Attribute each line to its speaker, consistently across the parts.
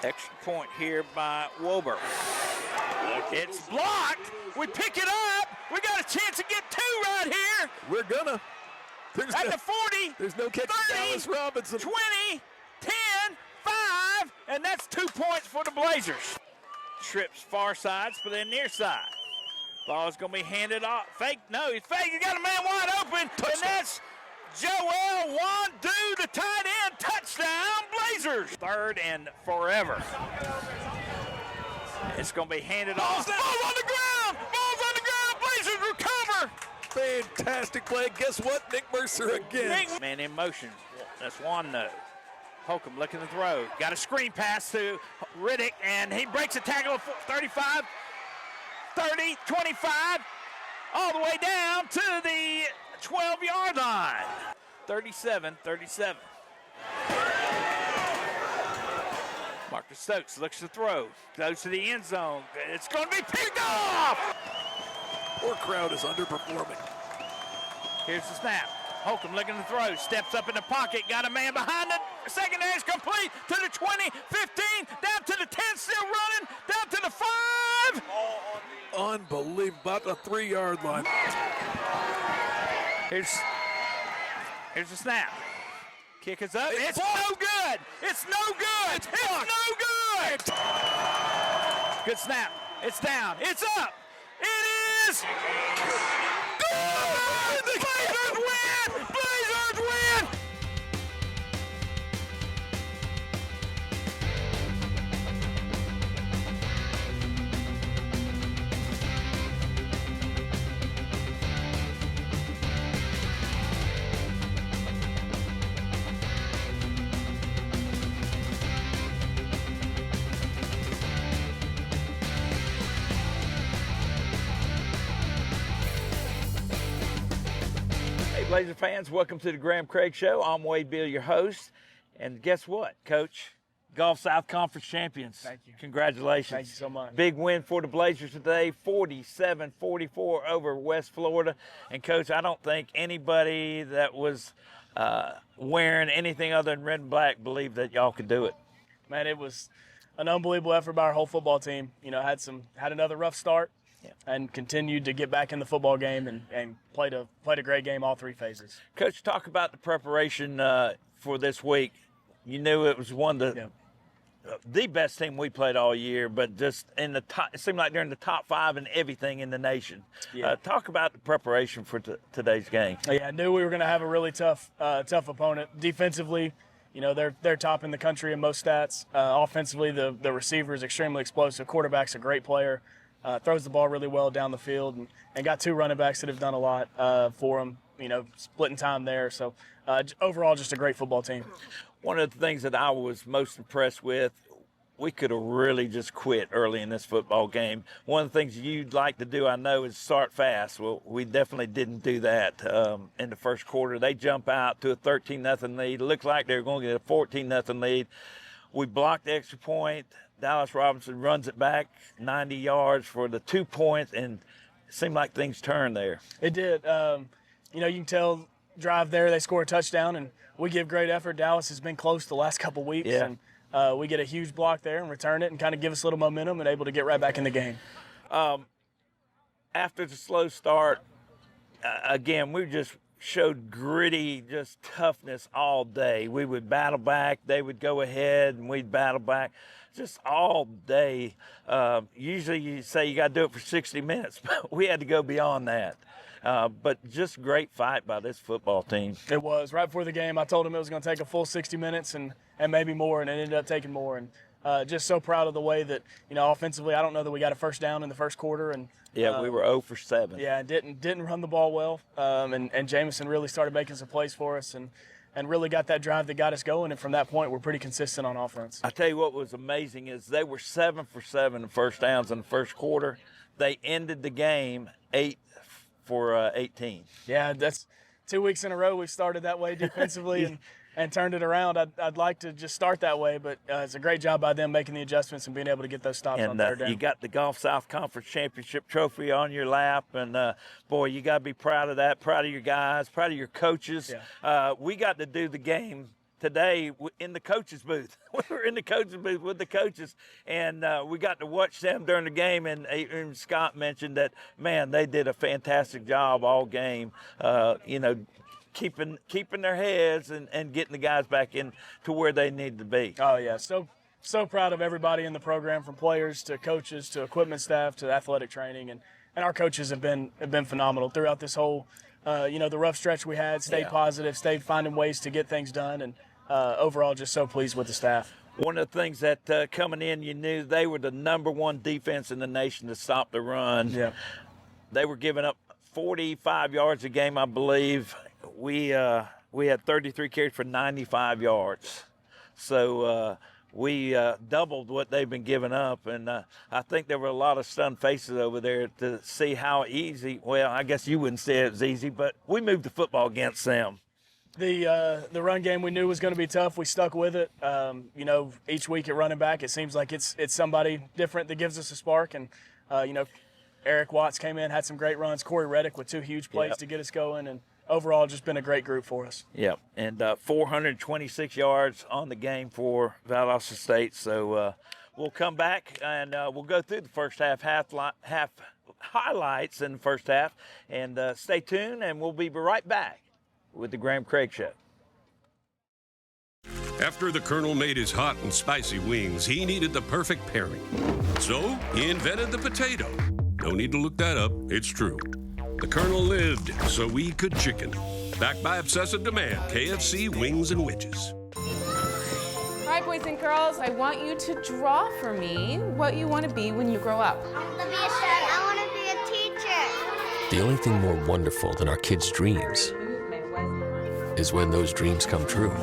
Speaker 1: Extra point here by Wober. It's blocked. We pick it up. We got a chance to get two right here.
Speaker 2: We're gonna.
Speaker 1: At the 40.
Speaker 2: There's no catch
Speaker 1: 30,
Speaker 2: Dallas Robinson.
Speaker 1: 20, 10, 5, and that's 2 points for the Blazers. Trips far sides, but then near side. Ball's going to be handed off. Fake, no, he's fake. You got a man wide open, touchdown. And that's Joel Wandu, the tight end. Touchdown, Blazers. Third and forever. It's going to be handed off. Ball's on the ground. Ball's on the ground. Blazers recover.
Speaker 2: Fantastic play. Guess what? Nick Mercer again.
Speaker 1: Man in motion. That's Wando. Holcomb looking to throw. Got a screen pass to Riddick, and he breaks a tackle of 35, 30, 25, all the way down to the 12-yard line. 37. Marcus Stokes looks to throw. Goes to the end zone. It's going to be picked off.
Speaker 2: Poor crowd is underperforming.
Speaker 1: Here's the snap. Holcomb looking to throw. Steps up in the pocket. Got a man behind it. Secondary is complete to the 20, 15, down to the 10, still running, down to the 5.
Speaker 2: Unbelievable. About the 3-yard line.
Speaker 1: Here's the snap. Kick is up. It's no good. It's no good. It's no good. Good snap. It's down. It's up. It is good! The Blazers win! Blazers win! Blazer fans, welcome to the Graham Craig Show. I'm Wade Beal, your host. And guess what, Coach? Gulf South Conference champions.
Speaker 3: Thank you.
Speaker 1: Congratulations.
Speaker 3: Thank you so much.
Speaker 1: Big win for the Blazers today, 47-44 over West Florida. And, Coach, I don't think anybody that was wearing anything other than red and black believed that y'all could do it.
Speaker 3: Man, it was an unbelievable effort by our whole football team. You know, had another rough start. Yeah. And continued to get back in the football game and played a great game all three phases.
Speaker 1: Coach, talk about the preparation for this week. You knew it was one of the best team we played all year, but just in the top, it seemed like they're in the top 5 in everything in the nation. Yeah. Talk about the preparation for today's game.
Speaker 3: Yeah, I knew we were going to have a really tough opponent. Defensively, you know, they're top in the country in most stats. Offensively, the receiver is extremely explosive. Quarterback's a great player. Throws the ball really well down the field, and got 2 running backs that have done a lot for him, you know, splitting time there. So overall, just a great football team.
Speaker 1: One of the things that I was most impressed with, we could have really just quit early in this football game. One of the things you'd like to do, I know, is start fast. Well, we definitely didn't do that in the first quarter. They jump out to a 13-0 lead. It looked like they were going to get a 14-0 lead. We blocked the extra point. Dallas Robinson runs it back 90 yards for the 2 points, and it seemed like things turned there.
Speaker 3: It did. You know, you can tell drive there, they score a touchdown, and we give great effort. Dallas has been close the last couple weeks, and we get a huge block there and return it and kind of give us a little momentum and able to get right back in the game.
Speaker 1: After the slow start, again, we just showed gritty, just toughness all day. We would battle back. They would go ahead, and we'd battle back. Just all day. Usually you say you got to do it for 60 minutes, but we had to go beyond that. But just great fight by this football team.
Speaker 3: It was. Right before the game, I told them it was going to take a full 60 minutes and maybe more, and it ended up taking more. And just so proud of the way that, you know, offensively, I don't know that we got a first down in the first quarter. And
Speaker 1: yeah, we were 0 for 7.
Speaker 3: Yeah, didn't run the ball well. And Jameson really started making some plays for us and really got that drive that got us going. And from that point, we're pretty consistent on offense.
Speaker 1: I tell you what was amazing is they were 7 for 7 in first downs in the first quarter. They ended the game 8 for 18.
Speaker 3: Yeah, that's 2 weeks in a row we've started that way defensively. and turned it around. I'd like to just start that way, but it's a great job by them making the adjustments and being able to get those stops on third down.
Speaker 1: You got the Gulf South Conference Championship trophy on your lap, and boy, you got to be proud of that, proud of your guys, proud of your coaches.
Speaker 3: Yeah.
Speaker 1: We got to do the game today in the coaches booth. We were in the coaches booth with the coaches, and we got to watch them during the game. And Scott mentioned that, man, they did a fantastic job all game. Keeping their heads and getting the guys back in to where they need to be.
Speaker 3: Oh yeah, so proud of everybody in the program, from players to coaches to equipment staff to athletic training, and our coaches have been phenomenal throughout this whole the rough stretch we had. Stayed positive, stayed finding ways to get things done, and overall just so pleased with the staff.
Speaker 1: One of the things that coming in, you knew they were the number one defense in the nation to stop the run.
Speaker 3: Yeah, they
Speaker 1: were giving up 45 yards a game, I believe. We had 33 carries for 95 yards. So we doubled what they've been giving up. And I think there were a lot of stunned faces over there to see how easy, well, I guess you wouldn't say it was easy, but we moved the football against them.
Speaker 3: The run game we knew was going to be tough. We stuck with it. Each week at running back, it seems like it's somebody different that gives us a spark. And, Eric Watts came in, had some great runs. Corey Reddick with 2 huge plays to get us going. And overall, just been a great group for us.
Speaker 1: Yeah, and 426 yards on the game for Valdosta State. So we'll come back and we'll go through the first half highlights in the first half. And stay tuned, and we'll be right back with the Graham Craig Show.
Speaker 4: After the Colonel made his hot and spicy wings, he needed the perfect pairing. So he invented the potato. No need to look that up. It's true. The Colonel lived so we could chicken. Backed by obsessive demand, KFC wings and wedges.
Speaker 5: All right, boys and girls, I want you to draw for me what you want to be when you grow up.
Speaker 6: I want to be a chef. I want to be a teacher.
Speaker 7: The only thing more wonderful than our kids' dreams is when those dreams come true.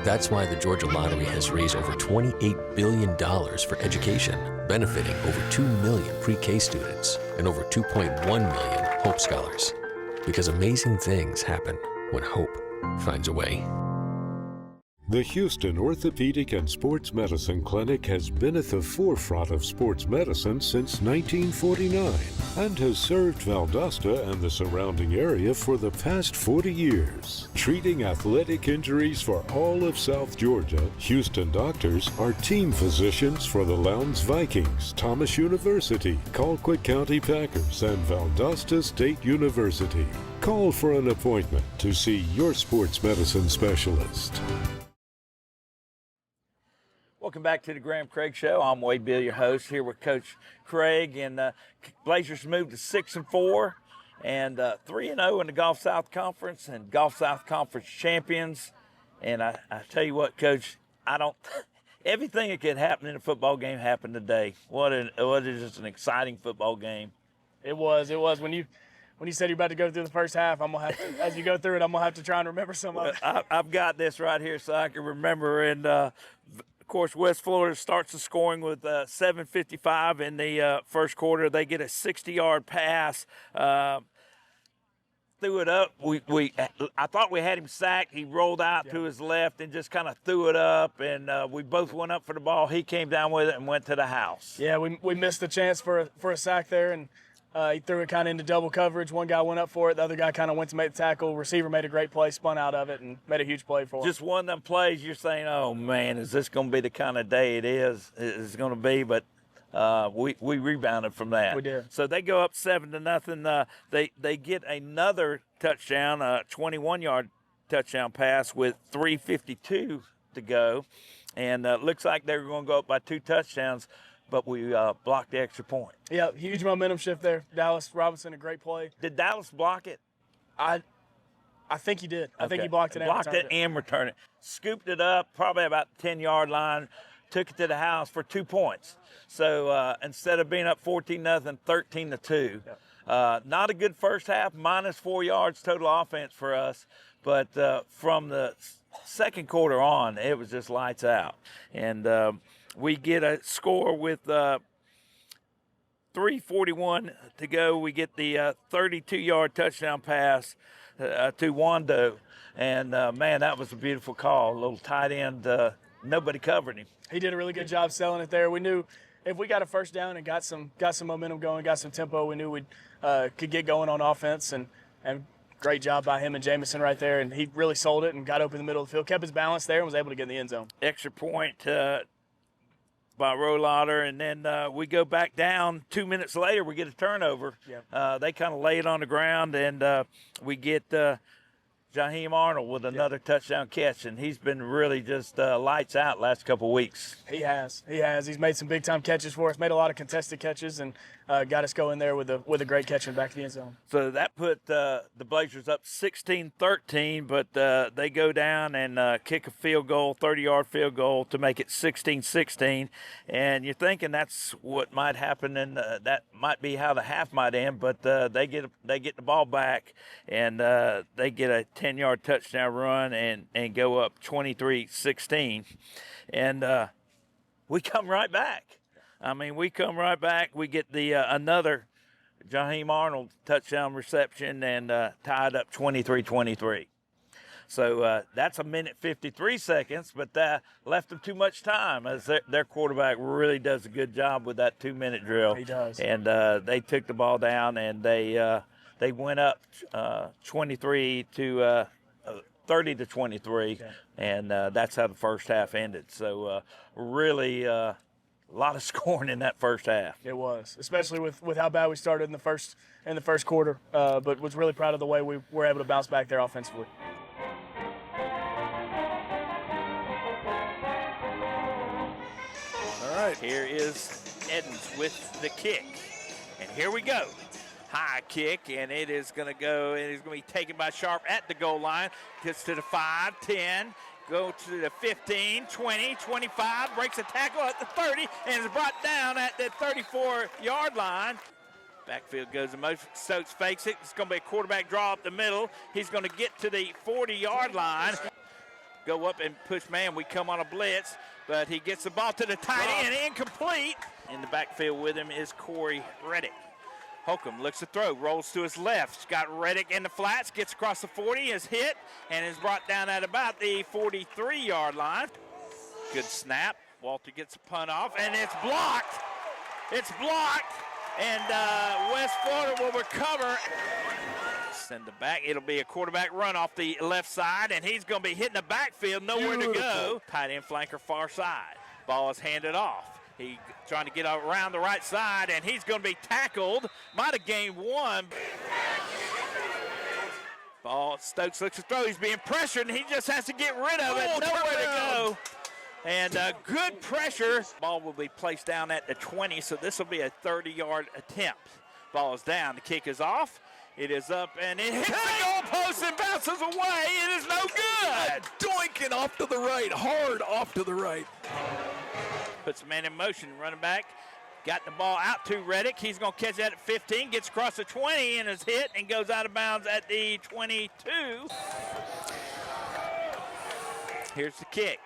Speaker 7: That's why the Georgia Lottery has raised over $28 billion for education, benefiting over 2 million pre-K students and over 2.1 million Hope Scholars. Because amazing things happen when hope finds a way.
Speaker 8: The Houston Orthopedic and Sports Medicine Clinic has been at the forefront of sports medicine since 1949 and has served Valdosta and the surrounding area for the past 40 years. Treating athletic injuries for all of South Georgia, Houston doctors are team physicians for the Lowndes Vikings, Thomas University, Colquitt County Packers, and Valdosta State University. Call for an appointment to see your sports medicine specialist.
Speaker 1: Welcome back to the Graham Craig Show. I'm Wade Bill, your host, here with Coach Craig. And Blazers moved to 6-4 and 3-0 in the Gulf South Conference and Gulf South Conference champions. And I tell you what, Coach, everything that could happen in a football game happened today. What is just an exciting football game.
Speaker 3: It was. When you said you're about to go through the first half, I'm gonna have to, as you go through it, I'm gonna have to try and remember some of it.
Speaker 1: I've got this right here so I can remember. And of course, West Florida starts the scoring with 7:55 in the first quarter. They get a 60-yard pass. Threw it up. I thought we had him sacked. He rolled out to his left and just kind of threw it up, and we both went up for the ball. He came down with it and went to the house.
Speaker 3: Yeah, we missed the chance for a sack there, and he threw it kind of into double coverage. One guy went up for it. The other guy kind of went to make the tackle. Receiver made a great play, spun out of it, and made a huge play for him.
Speaker 1: Just one of them plays you're saying, oh, man, is this going to be the kind of day it's going to be? But we rebounded from that.
Speaker 3: We did.
Speaker 1: So they go up 7-0. They get another touchdown, a 21-yard touchdown pass with 3:52 to go. And looks like they were going to go up by 2 touchdowns. But we blocked the extra point.
Speaker 3: Yeah, huge momentum shift there. Dallas Robinson, a great play.
Speaker 1: Did Dallas block it?
Speaker 3: I think he did. I think he blocked it
Speaker 1: and returned it. Scooped it up, probably about the 10-yard line, took it to the house for 2 points. So instead of being up 14-0, 13-2. Yep. Not a good first half, minus 4 yards total offense for us. But from the second quarter on, it was just lights out. And we get a score with 3:41 to go. We get the 32-yard touchdown pass to Wando. And, man, that was a beautiful call. A little tight end. Nobody covered him.
Speaker 3: He did a really good job selling it there. We knew if we got a first down and got some momentum going, got some tempo, we knew we could get going on offense. And great job by him and Jameson right there. And he really sold it and got open in the middle of the field, kept his balance there, and was able to get in the end zone.
Speaker 1: Extra point by Rolader, and then we go back down. 2 minutes later, we get a turnover.
Speaker 3: Yeah.
Speaker 1: They kind of lay it on the ground, and we get Jaheim Arnold with another touchdown catch, and he's been really just lights out last couple weeks.
Speaker 3: He has. He's made some big-time catches for us, made a lot of contested catches, and got us going there with a great catch in the back of the end zone.
Speaker 1: So that put the Blazers up 16-13, but they go down and kick a field goal, 30-yard field goal, to make it 16-16. And you're thinking that's what might happen, and that might be how the half might end. But they get the ball back, and they get a 10-yard touchdown run and go up 23-16. And we come right back. I mean, we come right back. We get the another Jaheim Arnold touchdown reception and tied up 23-23. So that's a minute 53 seconds, but that left them too much time, as their quarterback really does a good job with that 2-minute drill.
Speaker 3: He does.
Speaker 1: And they took the ball down, and they went up 30-23,
Speaker 3: Okay.
Speaker 1: and that's how the first half ended. So really a lot of scoring in that first half.
Speaker 3: It was, especially with how bad we started in the first quarter, but was really proud of the way we were able to bounce back there offensively.
Speaker 2: All right.
Speaker 1: Here is Edens with the kick, and here we go. High kick, and it is going to go, and it's going to be taken by Sharp at the goal line. Gets to the 5, 10, go to the 15, 20, 25, breaks a tackle at the 30, and is brought down at the 34-yard line. Backfield goes to motion. Stokes fakes it. It's going to be a quarterback draw up the middle. He's going to get to the 40-yard line. Go up and push man. We come on a blitz, but he gets the ball to the tight end, incomplete. In the backfield with him is Corey Reddick. Holcomb looks to throw, rolls to his left. He's got Reddick in the flats, gets across the 40, is hit, and is brought down at about the 43-yard line. Good snap. Walter gets a punt off, and it's blocked. It's blocked, and West Florida will recover. Send it back. It'll be a quarterback run off the left side, and he's going to be hitting the backfield, nowhere to go. Tight end flanker far side. Ball is handed off. He trying to get around the right side, and he's going to be tackled. Might have gained one. Ball, Stokes looks to throw. He's being pressured, and he just has to get rid of it. Nowhere to go. And good pressure. Ball will be placed down at the 20, so this will be a 30-yard attempt. Ball is down. The kick is off. It is up, and it hits the goalpost and bounces away. It is no good.
Speaker 2: Doinking off to the right, hard off to the right.
Speaker 1: Puts the man in motion, running back. Got the ball out to Reddick. He's going to catch that at 15, gets across the 20 and is hit and goes out of bounds at the 22. Here's the kick.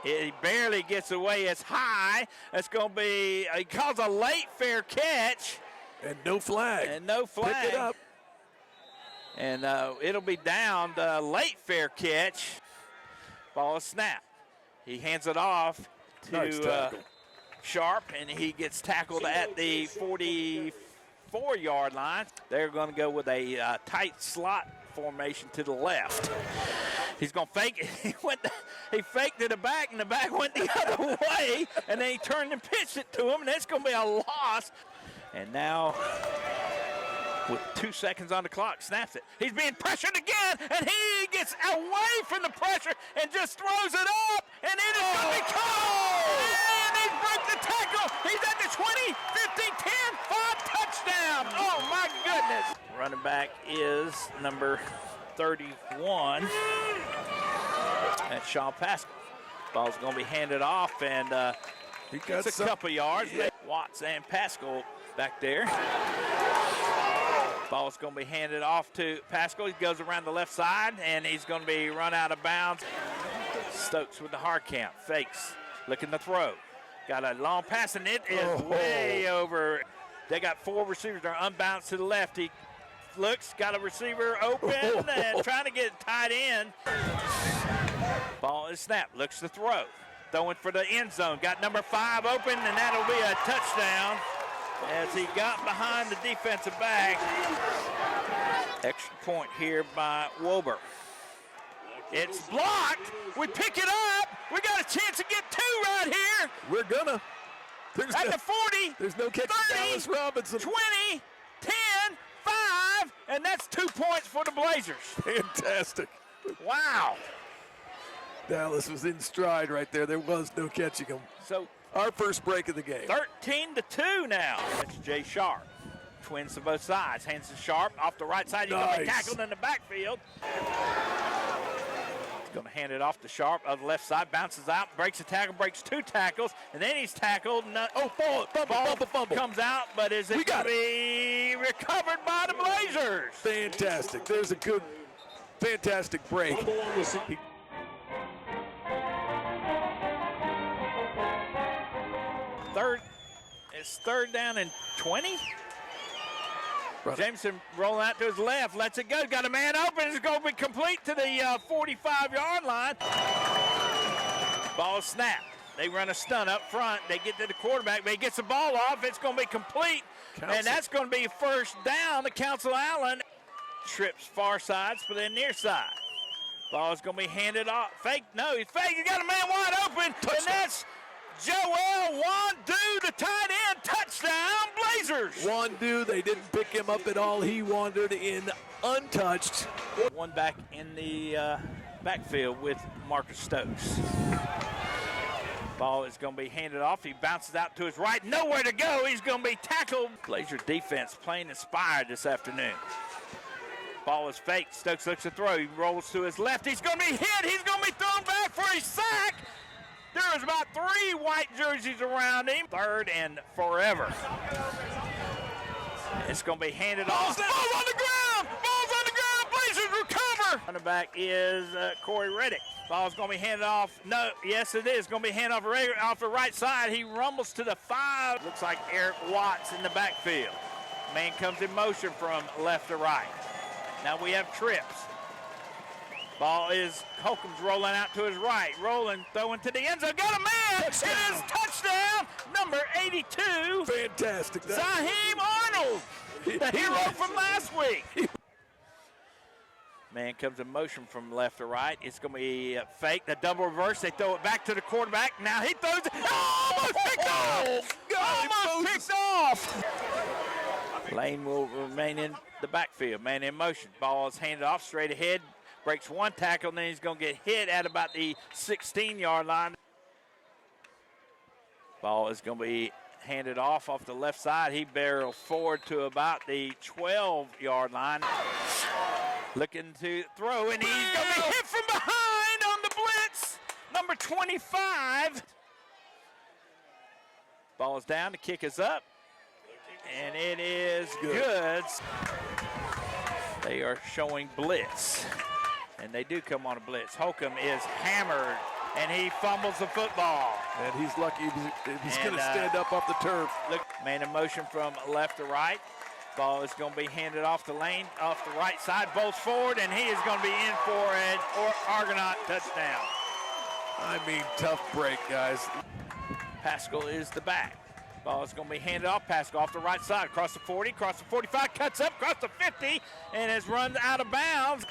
Speaker 1: He barely gets away. It's high. That's going to be, he calls a late fair catch.
Speaker 2: And no flag. Pick it up.
Speaker 1: And it'll be down, the late fair catch. Ball is snapped. He hands it off to Sharp, and he gets tackled at the 44-yard line. They're going to go with a tight slot formation to the left. He's going to fake it. He faked to the back, and the back went the other way, and then he turned and pitched it to him, and it's going to be a loss. And now, with 2 seconds on the clock, snaps it. He's being pressured again, and he gets away from the pressure and just throws it up, and it is going to be called. And he broke the tackle. He's at the 20, 15, 10, 5, touchdown. Oh, my goodness. Running back is number 31. That's Sean Pascal. Ball's going to be handed off, and
Speaker 2: He got
Speaker 1: it's a couple yards. Yeah. Watts and Pascal back there. Ball's going to be handed off to Pascal. He goes around the left side, and he's going to be run out of bounds. Stokes with the hard count. Fakes. Looking to throw. Got a long pass, and it is way over. They got 4 receivers. They're unbalanced to the left. He looks, got a receiver open, and trying to get tight end. Ball is snapped, looks to throw. Throwing for the end zone, got number 5 open, and that'll be a touchdown as he got behind the defensive back. Extra point here by Wilbur. It's blocked. We pick it up. We got a chance to get 2 right here.
Speaker 2: We're gonna.
Speaker 1: At the 40.
Speaker 2: There's no catching
Speaker 1: 30,
Speaker 2: Dallas Robinson.
Speaker 1: 20, 10, 5, and that's 2 points for the Blazers.
Speaker 2: Fantastic.
Speaker 1: Wow.
Speaker 2: Dallas was in stride right there. There was no catching him.
Speaker 1: So
Speaker 2: our first break of the game.
Speaker 1: 13-2 now. That's Jay Sharp. Twins to both sides. Hands to Sharp off the right side. He's going to be tackled in the backfield. He's going to hand it off to Sharp on the left side. Bounces out, breaks a tackle, breaks 2 tackles, and then he's tackled. Fumble comes out, but is it going to be recovered by the Blazers?
Speaker 2: Fantastic. There's a good, fantastic break.
Speaker 1: It's third down and 20. Jameson rolling out to his left, lets it go. Got a man open. It's going to be complete to the 45-yard line. Ball snapped. They run a stunt up front. They get to the quarterback, but he gets the ball off. It's going to be complete, and that's going to be first down to Council Allen. Trips far sides, but then near side. Ball is going to be handed off. Fake. No, he's fake. He got a man wide open, and that's Joel Wandu, the tight end. Touchdown, Blazers.
Speaker 2: Wandu, they didn't pick him up at all. He wandered in untouched.
Speaker 1: One back in the backfield with Marcus Stokes. Ball is going to be handed off. He bounces out to his right. Nowhere to go. He's going to be tackled. Blazer defense playing inspired this afternoon. Ball is faked. Stokes looks to throw. He rolls to his left. He's going to be hit. He's going to be thrown back for a sack. There's about 3 white jerseys around him. Third and forever. It's going to be handed off. Ball's on the ground. Ball's on the ground. Blazers recover. Running back is Corey Reddick. Ball's going to be handed off. No, yes, it is going to be handed off the right side. He rumbles to the 5. Looks like Eric Watts in the backfield. Man comes in motion from left to right. Now we have trips. Ball is Holcomb's rolling out to his right. Rolling, throwing to the end zone. Got a man. Touchdown. It is touchdown, number 82.
Speaker 2: Fantastic.
Speaker 1: Zaheem Arnold, the hero from last week. Man comes in motion from left to right. It's going to be fake, the double reverse. They throw it back to the quarterback. Now he throws it. Almost picked off. Almost picked off. Lane will remain in the backfield. Man in motion. Ball is handed off straight ahead. Breaks 1 tackle, and then he's going to get hit at about the 16-yard line. Ball is going to be handed off the left side. He barrels forward to about the 12-yard line. Looking to throw, and he's going to be hit from behind on the blitz. Number 25. Ball is down. The kick is up, and it is good. They are showing blitz. And they do come on a blitz. Holcomb is hammered, and he fumbles the football.
Speaker 2: And he's lucky he's going to stand up off the turf.
Speaker 1: Look, man in motion from left to right. Ball is going to be handed off the lane, off the right side, bolts forward, and he is going to be in for an Argonaut touchdown.
Speaker 2: I mean, tough break, guys.
Speaker 1: Pascal is the back. Ball is going to be handed off. Pascal off the right side, across the 40, across the 45, cuts up, across the 50, and has run out of bounds.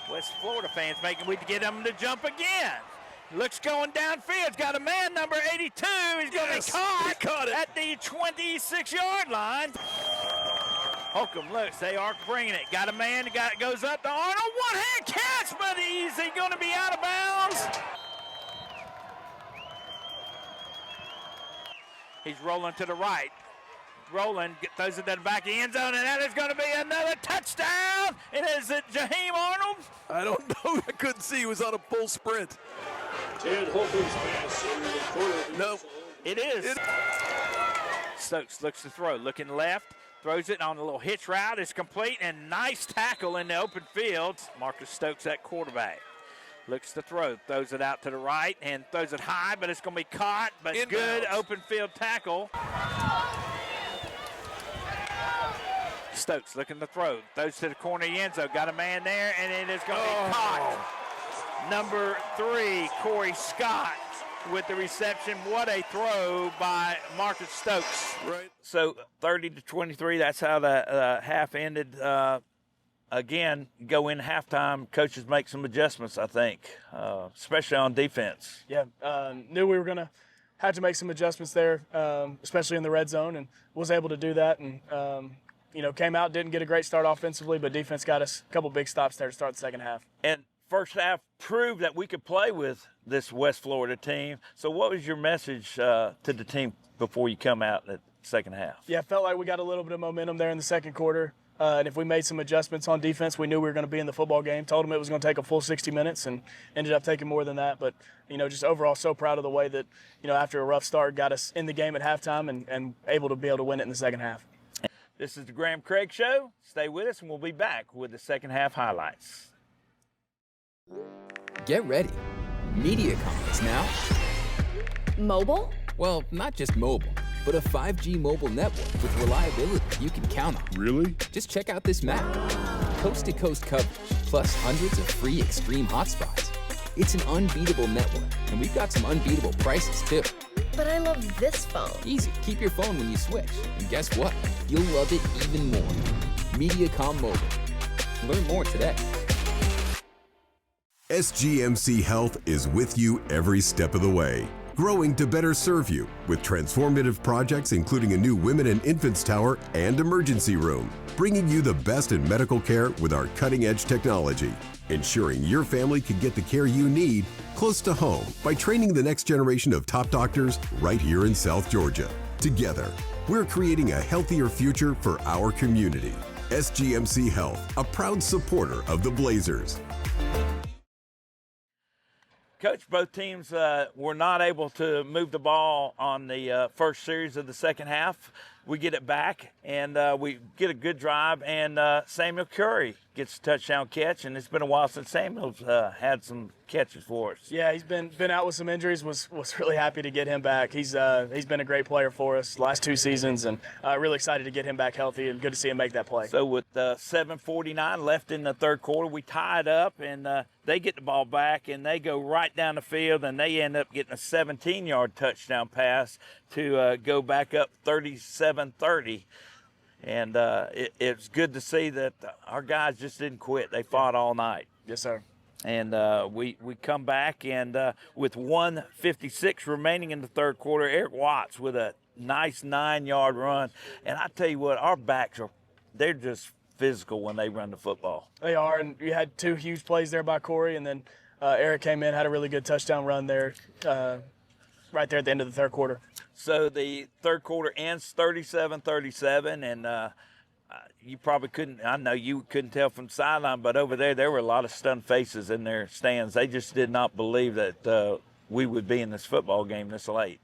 Speaker 1: West Florida fans making we get them to jump again. Looks going downfield. Got a man, number 82. He's going to be caught at the 26-yard line. Holcomb looks. They are bringing it. Got a man. Goes up to Arnold. One-hand catch, but is he going to be out of bounds? He's rolling to the right. Rolling, throws it to the back of the end zone, and that is going to be another touchdown. It is Jaheim Arnold.
Speaker 2: I don't know. I couldn't see. He was on a full sprint. No.
Speaker 1: It is. Stokes looks to throw. Looking left. Throws it on a little hitch route. It's complete, and nice tackle in the open field. Marcus Stokes at quarterback. Looks to throw. Throws it out to the right and throws it high, but it's going to be caught. But good open field tackle. Stokes looking to throw. Throws to the corner of the end zone. Got a man there, and it is going to be caught. Number 3, Corey Scott with the reception. What a throw by Marcus Stokes.
Speaker 2: Right.
Speaker 1: So 30-23, that's how the half ended. Again, go in halftime, coaches make some adjustments, I think, especially on defense.
Speaker 3: Yeah, knew we were going to have to make some adjustments there, especially in the red zone, and was able to do that. And, came out, didn't get a great start offensively, but defense got us a couple big stops there to start the second half.
Speaker 1: And first half proved that we could play with this West Florida team. So what was your message to the team before you come out in the second half?
Speaker 3: Yeah, felt like we got a little bit of momentum there in the second quarter. And if we made some adjustments on defense, we knew we were going to be in the football game. Told them it was going to take a full 60 minutes and ended up taking more than that. But, just overall so proud of the way that, after a rough start, got us in the game at halftime and able to be able to win it in the second half.
Speaker 1: This is the Graham Craig Show. Stay with us, and we'll be back with the second half highlights.
Speaker 9: Get ready. MediaCom is now
Speaker 10: mobile?
Speaker 9: Well, not just mobile, but a 5G mobile network with reliability you can count on.
Speaker 4: Really?
Speaker 9: Just check out this map. Coast-to-coast coverage, plus hundreds of free extreme hotspots. It's an unbeatable network, and we've got some unbeatable prices, too.
Speaker 10: But I love this phone.
Speaker 9: Easy. Keep your phone when you switch. And guess what? You'll love it even more. MediaCom Mobile. Learn more today.
Speaker 11: SGMC Health is with you every step of the way, growing to better serve you with transformative projects including a new women and infants tower and emergency room, bringing you the best in medical care with our cutting-edge technology, ensuring your family can get the care you need close to home by training the next generation of top doctors right here in South Georgia. Together, we're creating a healthier future for our community. SGMC Health, a proud supporter of the Blazers.
Speaker 1: Coach, both teams were not able to move the ball on the first series of the second half. We get it back, and we get a good drive, and Samuel Curry gets a touchdown catch, and it's been a while since Samuel's had some catches for us.
Speaker 3: Yeah, he's been out with some injuries. Was really happy to get him back. He's been a great player for us last 2 seasons, and really excited to get him back healthy, and good to see him make that play.
Speaker 1: So with 7:49 left in the third quarter, we tie it up, and they get the ball back, and they go right down the field, and they end up getting a 17-yard touchdown pass to go back up 37-30. And it's good to see that our guys just didn't quit. They fought all night.
Speaker 3: Yes, sir.
Speaker 1: And we come back, and with 1:56 remaining in the third quarter, Eric Watts with a nice 9-yard run. And I tell you what, our backs they're just physical when they run the football.
Speaker 3: They are, and you had 2 huge plays there by Corey, and then Eric came in, had a really good touchdown run there right there at the end of the third quarter.
Speaker 1: So the third quarter ends 37-37, and you probably couldn't, I know you couldn't tell from the sideline, but over there were a lot of stunned faces in their stands. They just did not believe that we would be in this football game this late.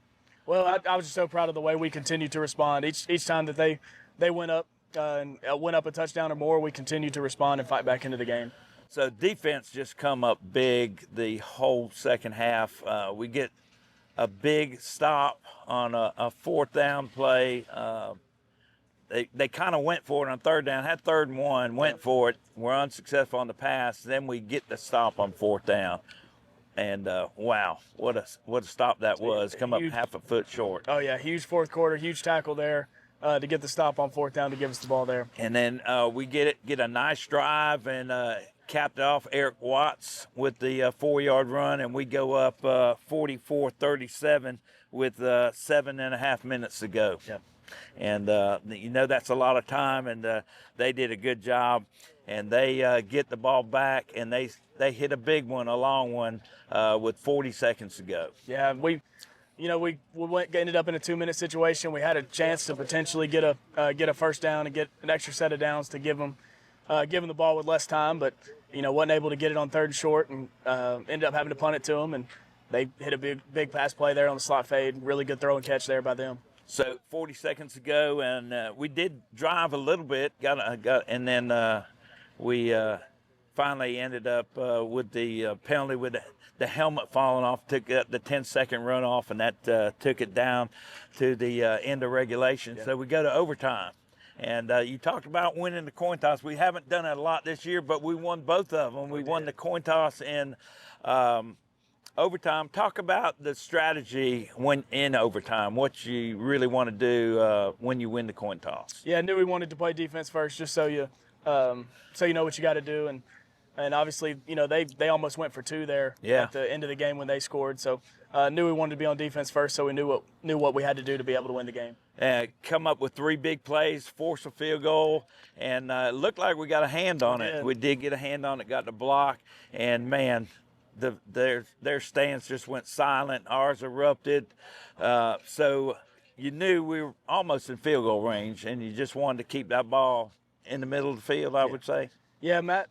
Speaker 3: Well, I was just so proud of the way we continued to respond. Each time that they went up and went up a touchdown or more, we continued to respond and fight back into the game.
Speaker 1: So defense just come up big the whole second half. We get a big stop on a fourth down play. They kind of went for it on third down, had 3rd and 1, went for it. We're unsuccessful on the pass. Then we get the stop on 4th down. And, wow, what a stop that was. Come up half a foot short.
Speaker 3: Oh, yeah, huge fourth quarter, huge tackle there to get the stop on 4th down to give us the ball there.
Speaker 1: And then we get a nice drive and capped off Eric Watts with the 4-yard run, and we go up 44-37 with 7.5 minutes to go.
Speaker 3: Yeah.
Speaker 1: And, that's a lot of time, and they did a good job. And they get the ball back, and they hit a big one, a long one, with 40 seconds to go.
Speaker 3: Yeah, we ended up in a 2-minute situation. We had a chance to potentially get a first down and get an extra set of downs to give them the ball with less time, but wasn't able to get it on 3rd and short, and ended up having to punt it to them. And they hit a big pass play there on the slot fade. Really good throw and catch there by them.
Speaker 1: So 40 seconds to go, and we did drive a little bit, and then we finally ended up with the penalty with the helmet falling off, took the 10-second run off, and that took it down to the end of regulation. Yeah. So we go to overtime. And you talked about winning the coin toss. We haven't done it a lot this year, but we won both of them. We won the coin toss in overtime. Talk about the strategy when in overtime, what you really want to do when you win the coin toss.
Speaker 3: Yeah, I knew we wanted to play defense first, just so you know what you got to do. And obviously, you know, they almost went for 2 there at the end of the game when they scored. So knew we wanted to be on defense first, so we knew what we had to do to be able to win the game.
Speaker 1: Come up with 3 big plays, force a field goal, and it looked like we got a hand on it. We did get a hand on it, got the block, and man, their stands just went silent. Ours erupted. So you knew we were almost in field goal range, and you just wanted to keep that ball in the middle of the field, I would say.
Speaker 3: Yeah, Matt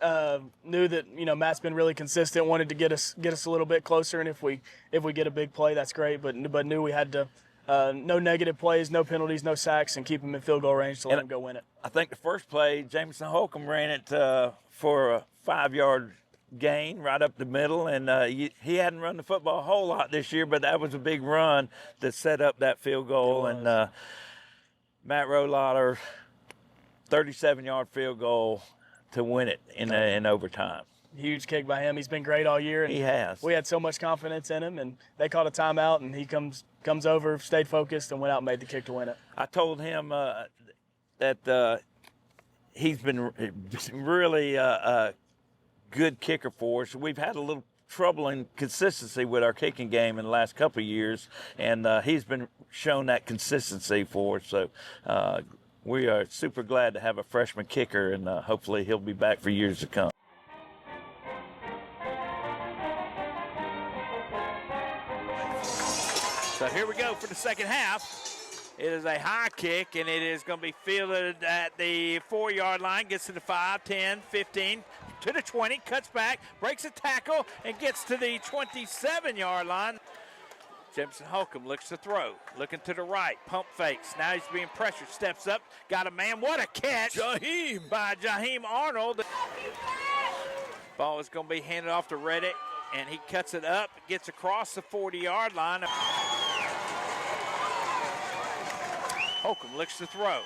Speaker 3: knew that, you know, Matt's been really consistent, wanted to get us a little bit closer, and if we get a big play, that's great, but knew we had to no negative plays, no penalties, no sacks, and keep him in field goal range to let him go win it.
Speaker 1: I think the first play, Jameson Holcomb ran it for a 5-yard gain right up the middle, and he hadn't run the football a whole lot this year, but that was a big run to set up that field goal. And Matt Rolader, 37-yard field goal to win it in overtime.
Speaker 3: Huge kick by him. He's been great all year. And
Speaker 1: he has.
Speaker 3: We had so much confidence in him, and they called a timeout, and he comes over, stayed focused, and went out and made the kick to win it.
Speaker 1: I told him that he's been really a good kicker for us. We've had a little trouble in consistency with our kicking game in the last couple of years, and he's been shown that consistency for us. So we are super glad to have a freshman kicker, and hopefully he'll be back for years to come.
Speaker 12: So here we go for the second half. It is a high kick, and it is going to be fielded at the 4-yard line. Gets to the 5, 10, 15, to the 20, cuts back, breaks a tackle, and gets to the 27-yard line. Jameson Holcomb looks to throw, looking to the right, pump fakes. Now he's being pressured, steps up, got a man. What a catch by Jaheim Arnold. Ball is going to be handed off to Reddick, and he cuts it up, gets across the 40-yard line. Holcomb looks to throw.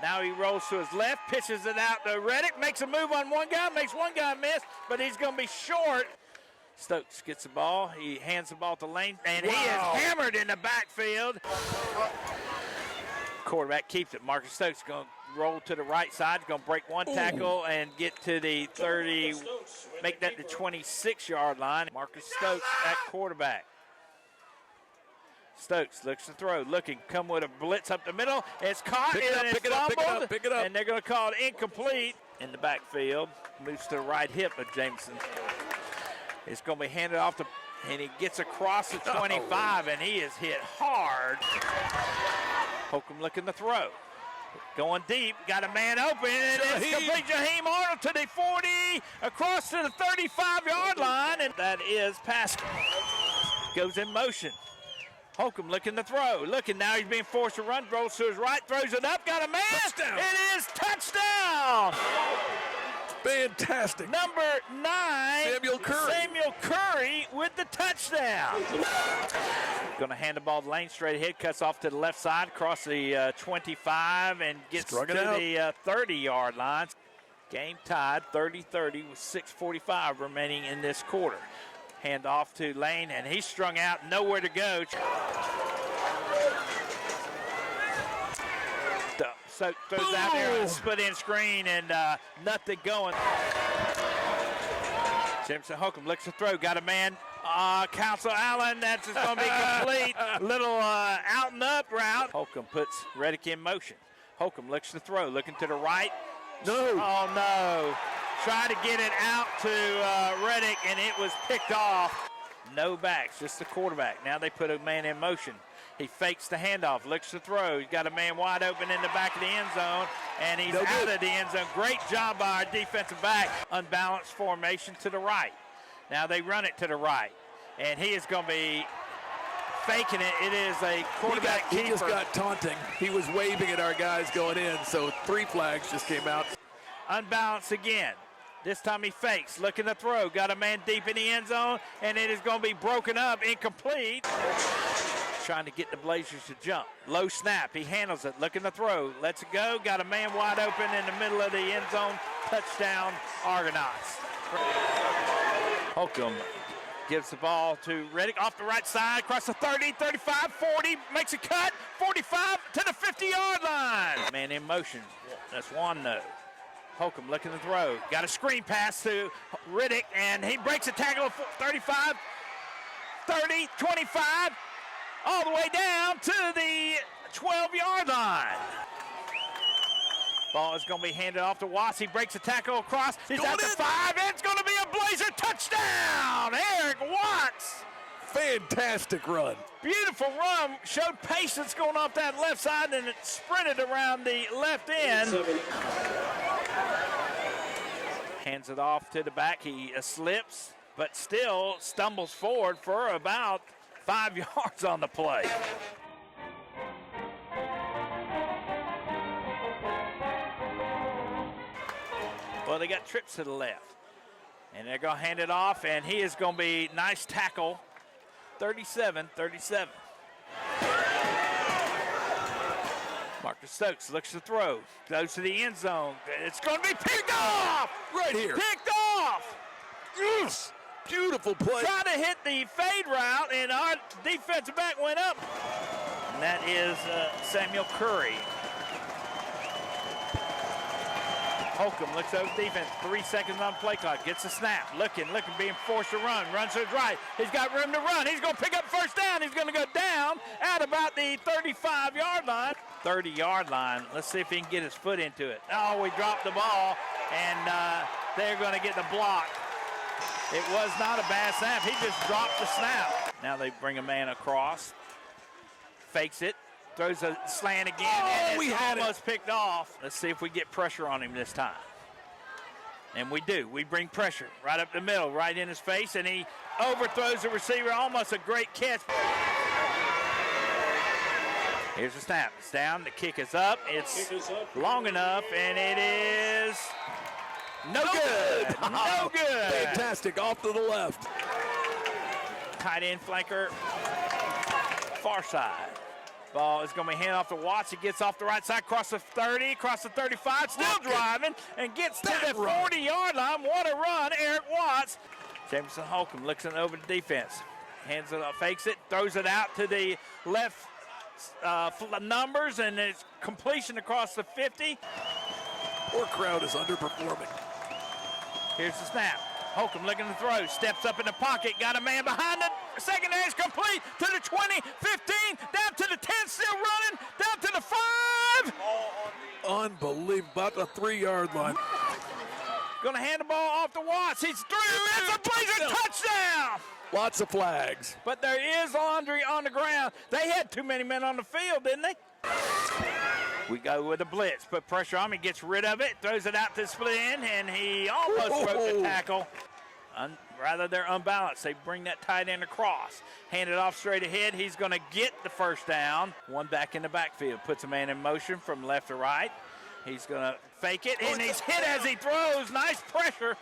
Speaker 12: Now he rolls to his left, pitches it out to Reddick, makes a move on one guy, makes one guy miss, but he's going to be short. Stokes gets the ball. He hands the ball to Lane, and he is hammered in the backfield. Quarterback keeps it. Marcus Stokes going to roll to the right side, going to break one tackle and get to the 30, make that the 26-yard line. Marcus Stokes at quarterback. Stokes looks to throw, looking, come with a blitz up the middle. It's caught, pick it up, and they're going to call it incomplete in the backfield. Moves to the right hip of Jameson. It's going to be handed off to, and he gets across the 25, and he is hit hard. Holcomb looking to throw. Going deep, got a man open, and it's complete. Jaheim Arnold to the 40, across to the 35-yard line, and that is Pascal. Goes in motion. Holcomb looking to throw, looking, now he's being forced to run, rolls to his right, throws it up, got a man. Touchdown. It is touchdown.
Speaker 2: Fantastic.
Speaker 12: Number 9, Samuel Curry with the touchdown. Going to hand the ball to Lane straight ahead, cuts off to the left side, across the 25, and gets to the 30-yard line. Game tied 30-30 with 6:45 remaining in this quarter. Hand off to Lane, and he's strung out, nowhere to go. So throws out there, split in screen, and nothing going. Jameson Holcomb looks to throw, got a man. Council Allen, that's just going to be complete. Little out and up route. Holcomb puts Reddick in motion. Holcomb looks to throw, looking to the right.
Speaker 2: No.
Speaker 12: Oh, no. Tried to get it out to Reddick, and it was picked off. No backs, just the quarterback. Now they put a man in motion. He fakes the handoff, looks to throw. He's got a man wide open in the back of the end zone, and he's out of the end zone. Great job by our defensive back. Unbalanced formation to the right. Now they run it to the right, and he is going to be faking it. It is a quarterback keeper.
Speaker 2: He just got taunting. He was waving at our guys going in, so 3 flags just came out.
Speaker 12: Unbalanced again. This time he fakes, looking to throw. Got a man deep in the end zone, and it is going to be broken up, incomplete. trying to get the Blazers to jump. Low snap, he handles it, looking to throw, lets it go, got a man wide open in the middle of the end zone. Touchdown, Argonauts. Holcomb gives the ball to Reddick off the right side, across the 30, 35, 40, makes a cut, 45 to the 50-yard line. Man in motion, that's Wando. Holcomb looking to throw, got a screen pass to Reddick, and he breaks a tackle of 35, 30, 25, all the way down to the 12-yard line. Ball is going to be handed off to Watts. He breaks a tackle across. He's at the 5, and it's going to be a Blazer touchdown. Eric Watts.
Speaker 2: Fantastic run.
Speaker 12: Beautiful run. Showed patience going off that left side, and it sprinted around the left end. Hands it off to the back. He slips, but still stumbles forward for about 5 yards on the play. Well, they got trips to the left. And they're going to hand it off, and he is going to be nice tackle. 37-37. Marcus Stokes looks to throw. Goes to the end zone. It's going to be picked off!
Speaker 2: Right here.
Speaker 12: Picked off!
Speaker 2: Yes. Beautiful play.
Speaker 12: Trying to hit the fade route, and our defensive back went up. And that is Samuel Curry. Holcomb looks over defense, 3 seconds on play clock, gets a snap, looking, being forced to run, runs to his right. He's got room to run. He's going to pick up first down. He's going to go down at about the 35-yard line. 30-yard line. Let's see if he can get his foot into it. Oh, we dropped the ball, and they're going to get the block. It was not a bad snap. He just dropped the snap. Now they bring a man across, fakes it. Throws a slant again, and it's almost picked off. Let's see if we get pressure on him this time. And we do. We bring pressure right up the middle, right in his face, and he overthrows the receiver. Almost a great catch. Here's the snap. It's down. The kick is up. It's long enough, and it is no good. No good.
Speaker 2: Fantastic. Off to the left.
Speaker 12: Tight end flanker, far side. Ball is going to be handed off to Watts. He gets off the right side, across the 30, across the 35, still driving, and gets to the 40-yard line. What a run, Eric Watts. Jameson Holcomb looks it over the defense. Hands it up, fakes it, throws it out to the left numbers, and it's completion across the 50.
Speaker 2: Poor crowd is underperforming.
Speaker 12: Here's the snap. Holcomb looking to throw, steps up in the pocket, got a man behind it. Secondary is complete to the 20, 15, down to the 10, still running, down to the 5.
Speaker 2: Unbelievable, about the 3-yard line.
Speaker 12: Going to hand the ball off to Watts. He's through. That's a Blazer touchdown.
Speaker 2: Lots of flags.
Speaker 12: But there is laundry on the ground. They had too many men on the field, didn't they? We go with a blitz, put pressure on him, he gets rid of it, throws it out to the split end, and he almost broke the tackle. Rather, they're unbalanced. They bring that tight end across. Hand it off straight ahead. He's going to get the first down. One back in the backfield. Puts a man in motion from left to right. He's going to fake it, and he's hit as he throws. Nice pressure.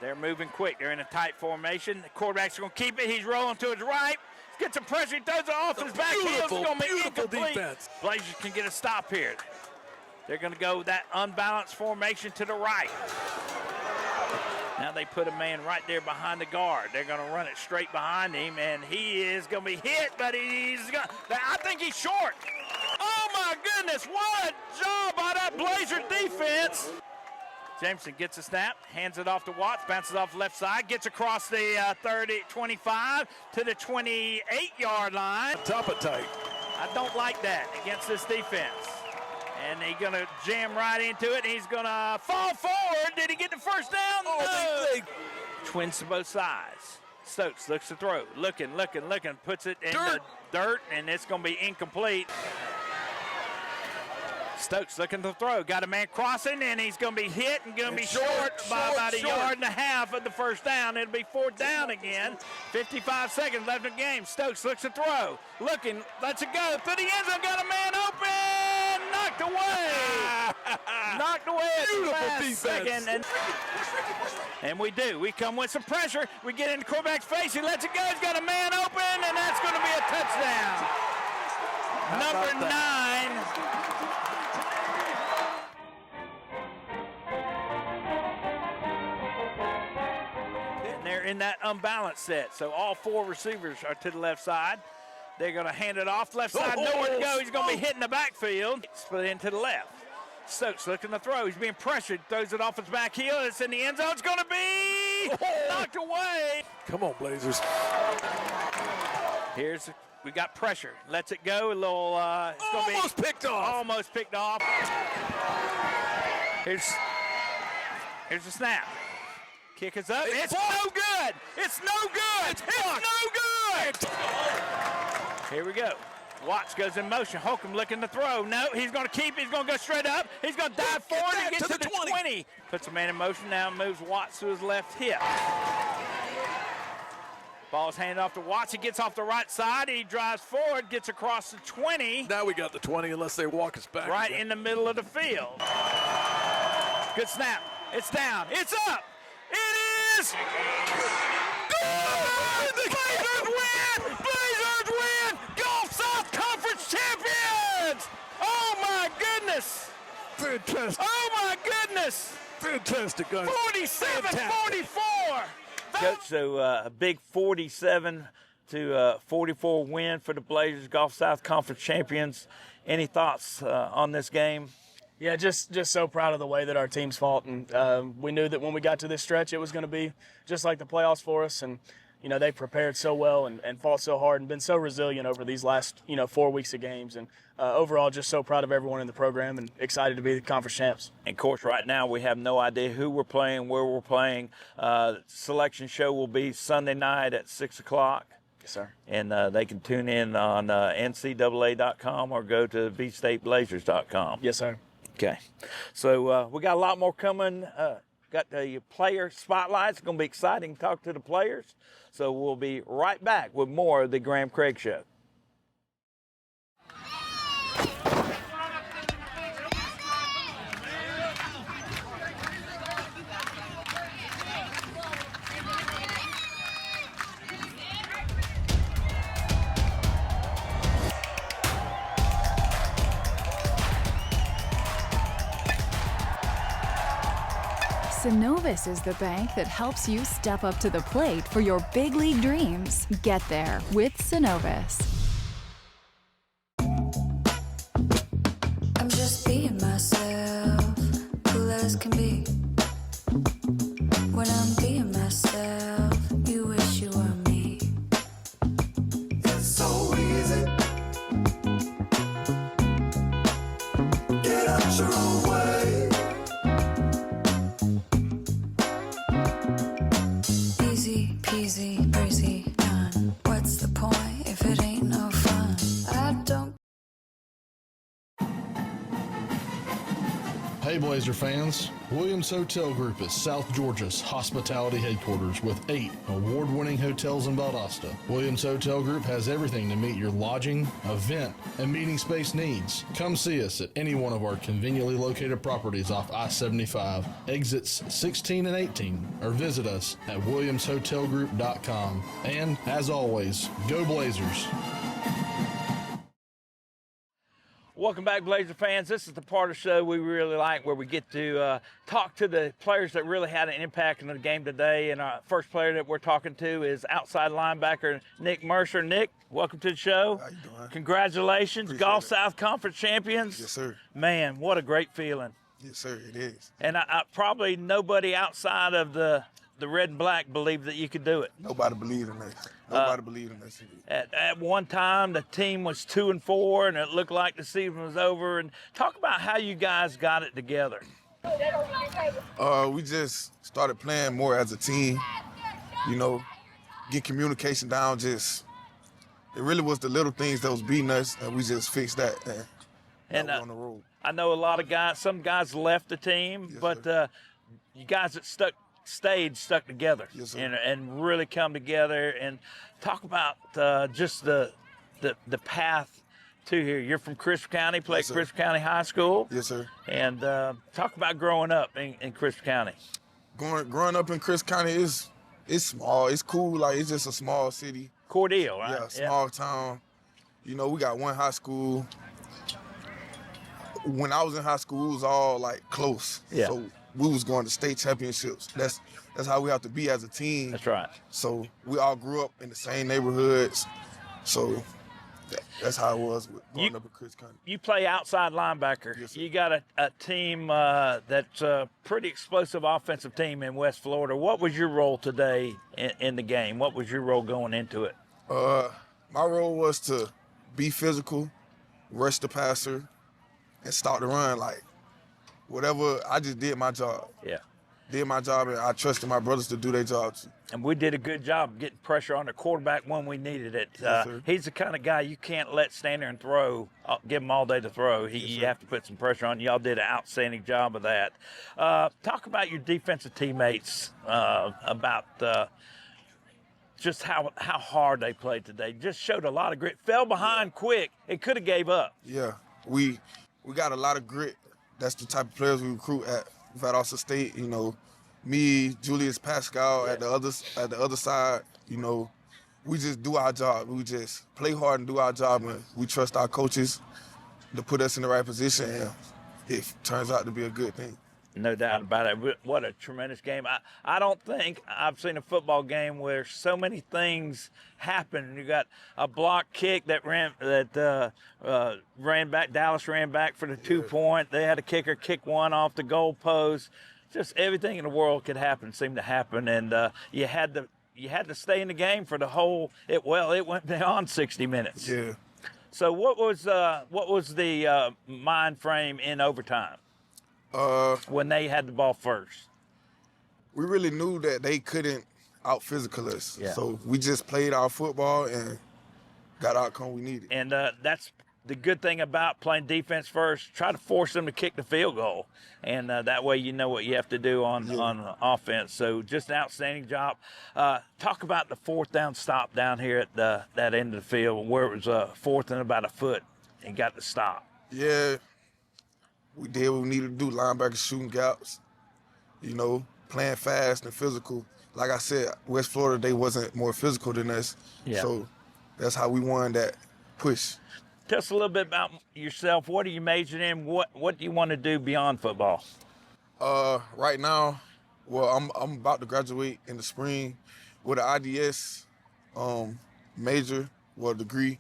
Speaker 12: They're moving quick. They're in a tight formation. The quarterback's going to keep it. He's rolling to his right. Gets some pressure. He throws it off his back heel. It's going to be incomplete.
Speaker 2: Defense.
Speaker 12: Blazers can get a stop here. They're going to go with that unbalanced formation to the right. Now they put a man right there behind the guard. They're going to run it straight behind him, and he is going to be hit, but I think he's short. Oh, my goodness. What a job by that Blazer defense. Jameson gets a snap, hands it off to Watts, bounces off the left side, gets across the 25 to the 28-yard line.
Speaker 2: Top it tight.
Speaker 12: I don't like that against this defense. And he's going to jam right into it. He's going to fall forward. Did he get the first down? No. Twins to both sides. Stokes looks to throw. Looking. Puts it in the dirt, and it's going to be incomplete. Stokes looking to throw. Got a man crossing, and he's going to be hit and going to be short by about a yard and a half of the first down. It'll be 4th down again. 55 seconds left in the game. Stokes looks to throw. Looking, lets it go. Through the end zone, got a man open. Knocked away. Knocked away at the last second. And we do. We come with some pressure. We get in the quarterback's face. He lets it go. He's got a man open, and that's going to be a touchdown. Number 9. And they're in that unbalanced set. So all 4 receivers are to the left side. They're going to hand it off left side. Nowhere to go. He's going to be hitting the backfield. Split into the left. Stokes looking to throw. He's being pressured. Throws it off his back heel. It's in the end zone. It's going to be knocked away.
Speaker 2: Come on, Blazers.
Speaker 12: We got pressure. Lets it go. A little. It's
Speaker 2: almost picked off.
Speaker 12: Almost picked off. Here's the snap. Kick is up. It's no good. It's no good. It's no good. Here we go. Watts goes in motion. Holcomb looking to throw. No, he's going to keep. He's going to go straight up. He's going to dive forward and get to the 20. Puts a man in motion now. Moves Watts to his left hip. Ball's handed off to Watts. He gets off the right side. He drives forward, gets across the 20.
Speaker 2: Now we got the 20 unless they walk us back.
Speaker 12: Right in the middle of the field. Good snap. It's down. It's up. It is. Good! The Blazers win! Blazers win! Gulf South Conference champions! Oh my goodness!
Speaker 2: Fantastic.
Speaker 12: Oh my goodness!
Speaker 2: Fantastic, guys.
Speaker 12: 47-44!
Speaker 1: Coach, so a big 47 to 44 win for the Blazers, Gulf South Conference champions. Any thoughts on this game?
Speaker 3: Yeah, just so proud of the way that our teams fought, and we knew that when we got to this stretch, it was going to be just like the playoffs for us. And they prepared so well and fought so hard and been so resilient over these last 4 weeks of games. And overall, just so proud of everyone in the program and excited to be the conference champs.
Speaker 1: And, of course, right now we have no idea who we're playing, where we're playing. Selection show will be Sunday night at 6 o'clock.
Speaker 3: Yes, sir.
Speaker 1: And they can tune in on ncaa.com or go to vstateblazers.com.
Speaker 3: Yes, sir.
Speaker 1: Okay. So we got a lot more coming. Got the player spotlights. It's going to be exciting to talk to the players. So we'll be right back with more of the Graham Craig Show.
Speaker 13: Synovus is the bank that helps you step up to the plate for your big league dreams. Get there with Synovus.
Speaker 14: I'm just being myself, cool as can be. When I'm being myself, you wish you were me. It's so easy. Get out your own way. Easy peasy, breezy, done. What's the point if it ain't no fun? I don't.
Speaker 15: Hey Blazer fans, Williams Hotel Group is South Georgia's hospitality headquarters with 8 award-winning hotels in Valdosta. Williams Hotel Group has everything to meet your lodging, event, and meeting space needs. Come see us at any one of our conveniently located properties off I-75, exits 16 and 18, or visit us at williamshotelgroup.com. And as always, go Blazers!
Speaker 1: Welcome back, Blazer fans. This is the part of the show we really like where we get to talk to the players that really had an impact in the game today. And our first player that we're talking to is outside linebacker Nick Mercer. Nick, welcome to the show.
Speaker 16: How you doing?
Speaker 1: Congratulations,
Speaker 16: Appreciate
Speaker 1: Gulf
Speaker 16: it.
Speaker 1: South Conference champions.
Speaker 16: Yes, sir.
Speaker 1: Man, what a great feeling.
Speaker 16: Yes, sir, it is.
Speaker 1: And I probably nobody outside of the red and black believed that you could do it.
Speaker 16: Nobody believed in us. Nobody believed in us.
Speaker 1: At one time, the team was 2-4, and it looked like the season was over. And talk about how you guys got it together.
Speaker 16: We just started playing more as a team. Get communication down. It really was the little things that was beating us, and we just fixed that. And on the road.
Speaker 1: I know a lot of guys. Some guys left the team,
Speaker 16: Yes,
Speaker 1: but you guys that stuck together,
Speaker 16: yes,
Speaker 1: and really come together. And talk about just the path to here. You're from Crisp County, played
Speaker 16: Yes, sir.
Speaker 1: Crisp County High School.
Speaker 16: Yes, sir.
Speaker 1: And talk about growing up in Crisp County.
Speaker 16: Growing up in Crisp County it's small. It's cool. Like, it's just a small city.
Speaker 1: Cordele, right?
Speaker 16: Yeah, small town. You know, we got one high school. When I was in high school, it was all like close.
Speaker 1: Yeah.
Speaker 16: So we was going to state championships. That's how we have to be as a team.
Speaker 1: That's right.
Speaker 16: So we all grew up in the same neighborhoods. So that's how it was with growing up in Chris County.
Speaker 1: You play outside linebacker.
Speaker 16: Yes, sir.
Speaker 1: You got a team that's a pretty explosive offensive team in West Florida. What was your role today in the game? What was your role going into it?
Speaker 16: My role was to be physical, rush the passer, and stop the run. Like, whatever, I just did my job.
Speaker 1: Yeah.
Speaker 16: Did my job, and I trusted my brothers to do their job too.
Speaker 1: And we did a good job getting pressure on the quarterback when we needed it.
Speaker 16: Yes, sir.
Speaker 1: He's the kind of guy you can't let stand there and throw, give him all day to throw. You have to put some pressure on. Y'all did an outstanding job of that. Talk about your defensive teammates, about just how hard they played today. Just showed a lot of grit. Fell behind quick. It could have gave up.
Speaker 16: Yeah, we got a lot of grit. That's the type of players we recruit at Valdosta State. You know, me, Julius Pascal at the other side. You know, we just do our job. We just play hard and do our job, and we trust our coaches to put us in the right position. And it turns out to be a good thing.
Speaker 1: No doubt about it. What a tremendous game. I don't think I've seen a football game where so many things happen. You got a block kick that ran back. Dallas ran back for the 2-point. They had a kicker kick one off the goal post. Just everything in the world could happen seemed to happen, and you had to stay in the game for the whole. It went beyond 60 minutes.
Speaker 16: Yeah.
Speaker 1: So what was the mind frame in overtime? When they had the ball first,
Speaker 16: we really knew that they couldn't out-physical us.
Speaker 1: Yeah.
Speaker 16: So we just played our football and got the outcome we needed.
Speaker 1: And that's the good thing about playing defense first. Try to force them to kick the field goal, and that way you know what you have to do on offense. So just an outstanding job. Talk about the fourth down stop down here at that end of the field where it was fourth and about a foot and got the stop.
Speaker 16: Yeah. We did what we needed to do, linebackers shooting gaps, you know, playing fast and physical. Like I said, West Florida, they wasn't more physical than us.
Speaker 1: Yeah.
Speaker 16: So that's how we won that push.
Speaker 1: Tell us a little bit about yourself. What are you majoring in? What do you want to do beyond football?
Speaker 16: Right now, well, I'm about to graduate in the spring with an IDS major, degree.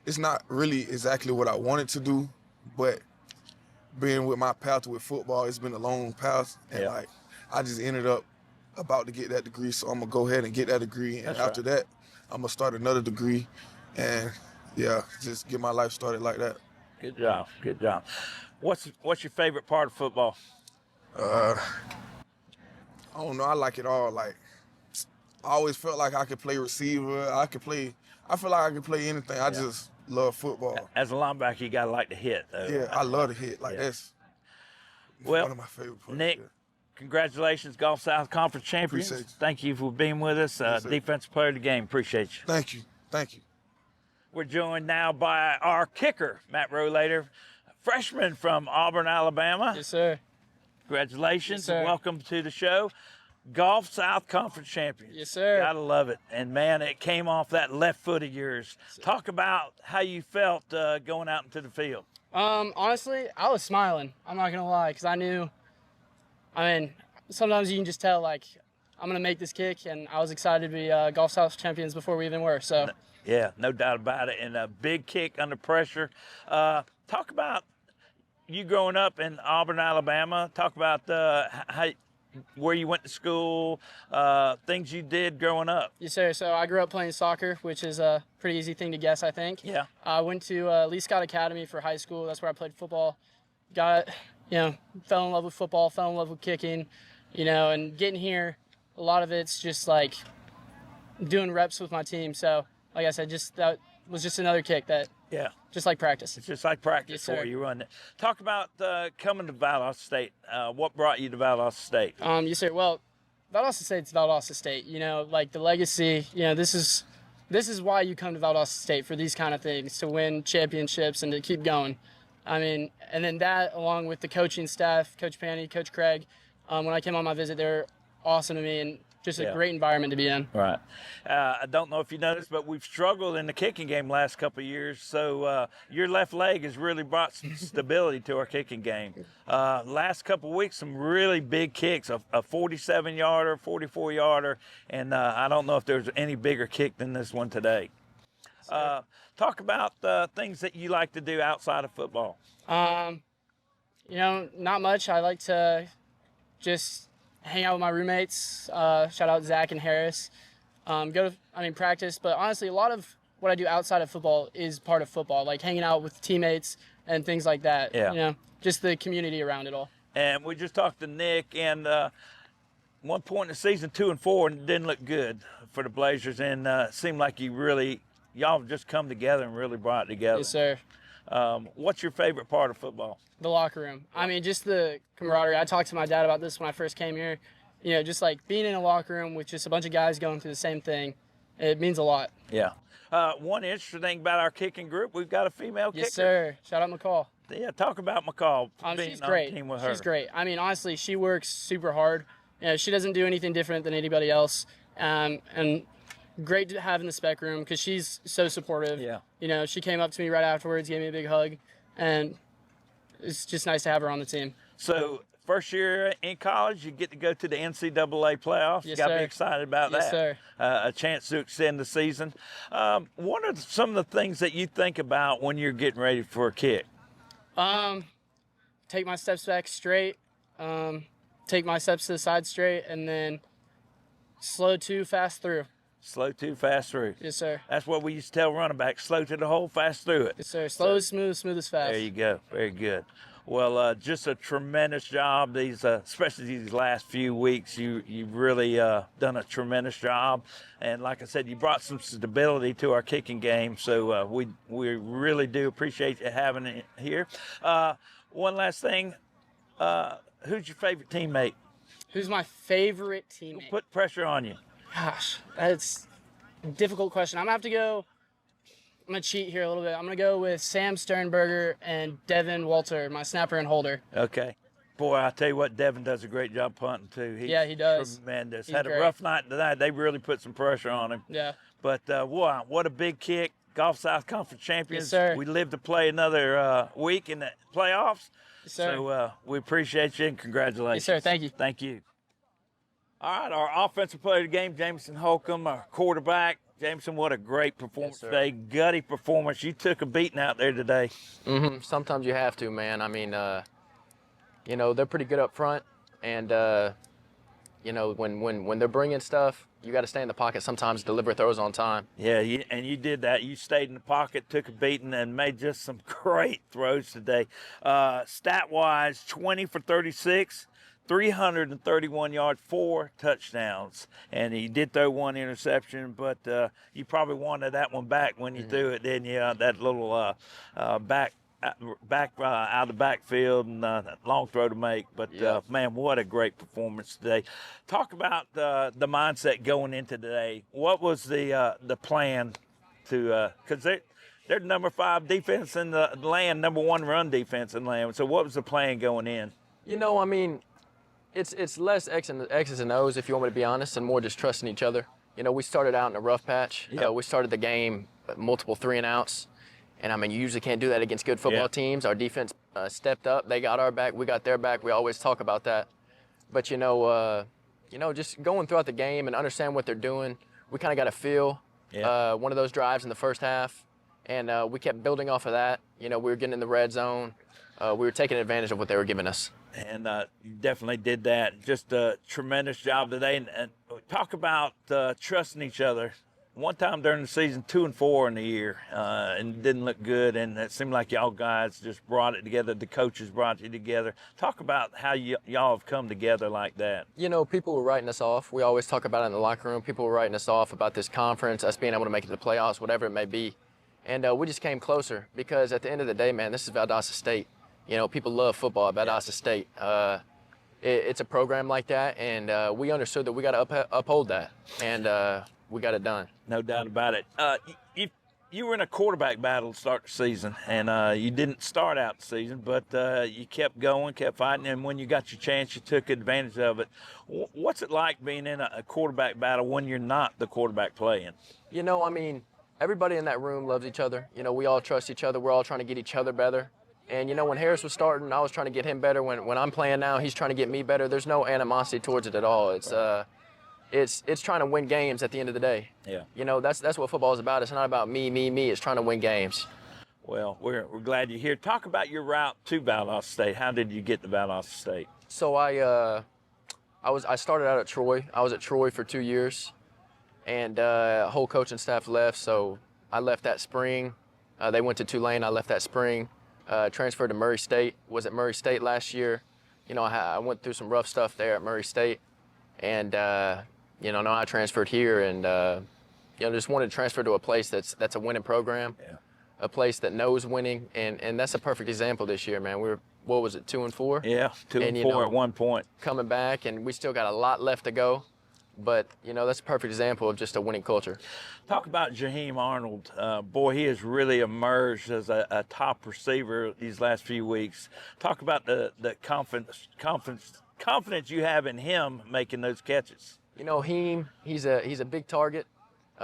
Speaker 16: It's not really exactly what I wanted to do, but being with my path with football, it's been a long path, and I just ended up about to get that degree, so I'm gonna go ahead and get that degree, and after that, I'm gonna start another degree, and just get my life started like that.
Speaker 1: Good job. What's your favorite part of football?
Speaker 16: I don't know. I like it all. Like, I always felt like I could play receiver. I feel like I could play anything. I just love football.
Speaker 1: As a linebacker, you gotta like to hit, though.
Speaker 16: Yeah, I love to hit. That's one of my favorite parts.
Speaker 1: Nick, congratulations, Gulf South Conference champions.
Speaker 16: Appreciate you.
Speaker 1: Thank you for being with us. Defensive player of the game. Appreciate you.
Speaker 16: Thank you.
Speaker 1: We're joined now by our kicker, Matt Rolader, freshman from Auburn, Alabama.
Speaker 17: Yes, sir.
Speaker 1: Congratulations.
Speaker 17: Yes, sir.
Speaker 1: And welcome to the show. Gulf South Conference champions.
Speaker 17: Yes, sir.
Speaker 1: Gotta love it. And man, it came off that left foot of yours. Talk about how you felt going out into the field.
Speaker 17: Honestly, I was smiling. I'm not gonna lie, because sometimes you can just tell, like, I'm gonna make this kick, and I was excited to be Gulf South champions before we even were. So.
Speaker 1: Yeah, no doubt about it. And a big kick under pressure. Talk about you growing up in Auburn, Alabama. Talk about where you went to school, things you did growing up.
Speaker 17: Yes, sir. So I grew up playing soccer, which is a pretty easy thing to guess, I think.
Speaker 1: Yeah.
Speaker 17: I went to Lee Scott Academy for high school. That's where I played football. Fell in love with football, fell in love with kicking, and getting here, a lot of it's just like doing reps with my team. So, like I said, that was just another kick that, just like practice.
Speaker 1: It's just like practice for you run it. Talk about coming to Valdosta State. What brought you to Valdosta State?
Speaker 17: Yes, sir. Well, Valdosta State's Valdosta State. Like the legacy. This is why you come to Valdosta State, for these kind of things, to win championships and to keep going. And then that, along with the coaching staff, Coach Panny, Coach Craig. When I came on my visit, they were awesome to me, and just a great environment to be in.
Speaker 1: Right. I don't know if you noticed, but we've struggled in the kicking game last couple of years. So your left leg has really brought some stability to our kicking game. Last couple of weeks, some really big kicks, a 47-yarder, 44-yarder, and I don't know if there's any bigger kick than this one today. Talk about things that you like to do outside of football.
Speaker 17: Not much. I like to just hang out with my roommates. Shout out Zach and Harris. Practice. But honestly, a lot of what I do outside of football is part of football, like hanging out with teammates and things like that.
Speaker 1: Yeah.
Speaker 17: Just the community around it all.
Speaker 1: And we just talked to Nick, and one point in the season, 2-4, and it didn't look good for the Blazers, and it seemed like y'all just come together and really brought it together.
Speaker 17: Yes, sir.
Speaker 1: What's your favorite part of football?
Speaker 17: The locker room. Just the camaraderie. I talked to my dad about this when I first came here. Just like being in a locker room with just a bunch of guys going through the same thing, it means a lot.
Speaker 1: Yeah. One interesting thing about our kicking group, we've got a female kicker.
Speaker 17: Yes, sir. Shout out McCall.
Speaker 1: Yeah, talk about McCall.
Speaker 17: She's great.
Speaker 1: Team with her.
Speaker 17: She's great. Honestly, she works super hard. She doesn't do anything different than anybody else. And great to have in the spec room because she's so supportive.
Speaker 1: Yeah.
Speaker 17: She came up to me right afterwards, gave me a big hug, and it's just nice to have her on the team.
Speaker 1: So first year in college, you get to go to the NCAA playoffs.
Speaker 17: Yes,
Speaker 1: you got to be excited about that.
Speaker 17: Yes, sir.
Speaker 1: A chance to extend the season. What are some of the things that you think about when you're getting ready for a kick?
Speaker 17: Take my steps back straight, take my steps to the side straight, and then slow to, fast through.
Speaker 1: Slow to, fast through.
Speaker 17: Yes, sir.
Speaker 1: That's what we used to tell running backs, slow to the hole, fast through it.
Speaker 17: Yes, sir. Slow is smooth, smooth is fast.
Speaker 1: There you go. Very good. Well, just a tremendous job. Especially these last few weeks, you've really done a tremendous job. And like I said, you brought some stability to our kicking game. So we really do appreciate you having it here. One last thing, who's your favorite teammate?
Speaker 17: Who's my favorite teammate?
Speaker 1: Put pressure on you.
Speaker 17: Gosh, that's a difficult question. I'm going to cheat here a little bit. I'm going to go with Sam Sternberger and Devin Walter, my snapper and holder.
Speaker 1: Okay. Boy, I tell you what, Devin does a great job punting, too.
Speaker 17: He does.
Speaker 1: Tremendous.
Speaker 17: He's
Speaker 1: Had
Speaker 17: great.
Speaker 1: a rough night tonight. They really put some pressure on him.
Speaker 17: Yeah.
Speaker 1: But, wow, what a big kick. Gulf South Conference champions.
Speaker 17: Yes, sir.
Speaker 1: We live to play another week in the playoffs.
Speaker 17: Yes, sir.
Speaker 1: So we appreciate you and congratulations.
Speaker 17: Yes, sir. Thank you.
Speaker 1: Thank you. All right, our offensive player of the game, Jameson Holcomb, our quarterback. Jameson, what a great performance today. Gutty performance. You took a beating out there today.
Speaker 18: Mm-hmm. Sometimes you have to, man. They're pretty good up front. And, when they're bringing stuff, you got to stay in the pocket sometimes, deliver throws on time.
Speaker 1: Yeah, and you did that. You stayed in the pocket, took a beating, and made just some great throws today. Stat-wise, 20 for 36. 331 yards, 4 touchdowns. And he did throw one interception, but you probably wanted that one back when you threw it, didn't you? That little back out of the backfield and long throw to make. But, man, what a great performance today. Talk about the mindset going into today. What was the plan to because they're number 5 defense in the land, number 1 run defense in the land. So what was the plan going in?
Speaker 18: It's less X's and O's, if you want me to be honest, and more just trusting each other. We started out in a rough patch.
Speaker 1: Yep.
Speaker 18: We started the game multiple 3-and-outs. And, you usually can't do that against good football teams. Our defense stepped up. They got our back. We got their back. We always talk about that. But, just going throughout the game and understand what they're doing, we kind of got a feel. One of those drives in the first half. And we kept building off of that. We were getting in the red zone. We were taking advantage of what they were giving us.
Speaker 1: And you definitely did that. Just a tremendous job today. And talk about trusting each other. One time during the season, 2-4 in the year, and it didn't look good. And it seemed like y'all guys just brought it together. The coaches brought you together. Talk about how y'all have come together like that.
Speaker 18: People were writing us off. We always talk about it in the locker room. People were writing us off about this conference, us being able to make it to the playoffs, whatever it may be. And we just came closer because at the end of the day, man, this is Valdosta State. People love football at Valdosta State. It's a program like that, and we understood that we got to uphold that, and we got it done.
Speaker 1: No doubt about it. you were in a quarterback battle to start the season, and you didn't start out the season, but you kept going, kept fighting, and when you got your chance, you took advantage of it. What's it like being in a quarterback battle when you're not the quarterback playing?
Speaker 18: You know, I mean, everybody in that room loves each other. You know, we all trust each other. We're all trying to get each other better. And, you know, when Harris was starting, I was trying to get him better. When I'm playing now, he's trying to get me better. There's no animosity towards it at all. It's trying to win games at the end of the day.
Speaker 1: Yeah.
Speaker 18: You know, that's what football is about. It's not about me. It's trying to win games.
Speaker 1: Well, we're glad you're here. Talk about your route to Valdosta State. How did you get to Valdosta State?
Speaker 18: So I started out at Troy. I was at Troy for 2 years, and whole coaching staff left, so I left that spring. They went to Tulane. I left that spring. Transferred to Murray State. Was at Murray State last year. You know, I went through some rough stuff there at Murray State, and you know, now I transferred here, and you know, just wanted to transfer to a place that's a winning program, a place that knows winning, and that's a perfect example this year, man. We're, what was it, 2-4?
Speaker 1: Yeah, 2-4 at one point.
Speaker 18: Coming back, and we still got a lot left to go. But, you know, that's a perfect example of just a winning culture.
Speaker 1: Talk about Jaheim Arnold. Boy, he has really emerged as a top receiver these last few weeks. Talk about the confidence you have in him making those catches.
Speaker 18: You know, he's a big target.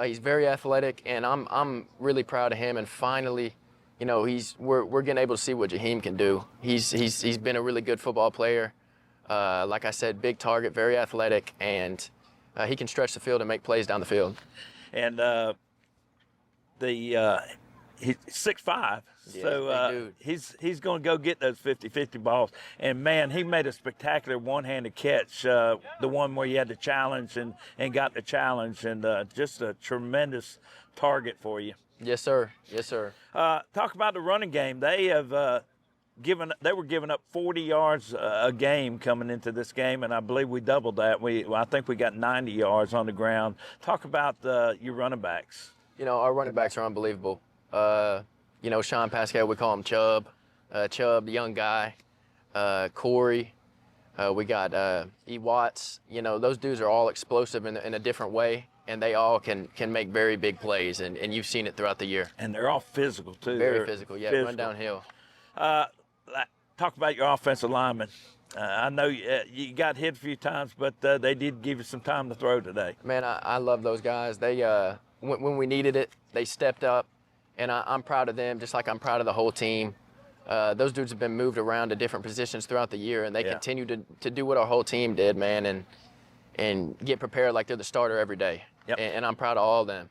Speaker 18: He's very athletic, and I'm really proud of him. And finally, you know, we're getting able to see what Jaheim can do. He's been a really good football player. Like I said, big target, very athletic, and he can stretch the field and make plays down the field.
Speaker 1: And he's 6'5", so he's going to go get those 50-50 balls. And, man, he made a spectacular one-handed catch, the one where you had the challenge and got the challenge, and just a tremendous target for you.
Speaker 18: Yes, sir. Yes, sir.
Speaker 1: Talk about the running game. They have they were giving up 40 yards a game coming into this game, and I believe we doubled that. I think we got 90 yards on the ground. Talk about your running backs.
Speaker 18: You know, our running backs are unbelievable. You know, Sean Pascal, we call him Chubb. Chubb, the young guy. Corey. We got E. Watts. You know, those dudes are all explosive in a different way, and they all can make very big plays, and you've seen it throughout the year.
Speaker 1: And they're all physical, too.
Speaker 18: Very physical, yeah, run downhill.
Speaker 1: Talk about your offensive linemen. I know you got hit a few times, but they did give you some time to throw today.
Speaker 18: Man, I love those guys. They when we needed it, they stepped up, and I'm proud of them, just like I'm proud of the whole team. Those dudes have been moved around to different positions throughout the year, and they continue to do what our whole team did, man, and get prepared like they're the starter every day. Yep. And I'm proud of all of them.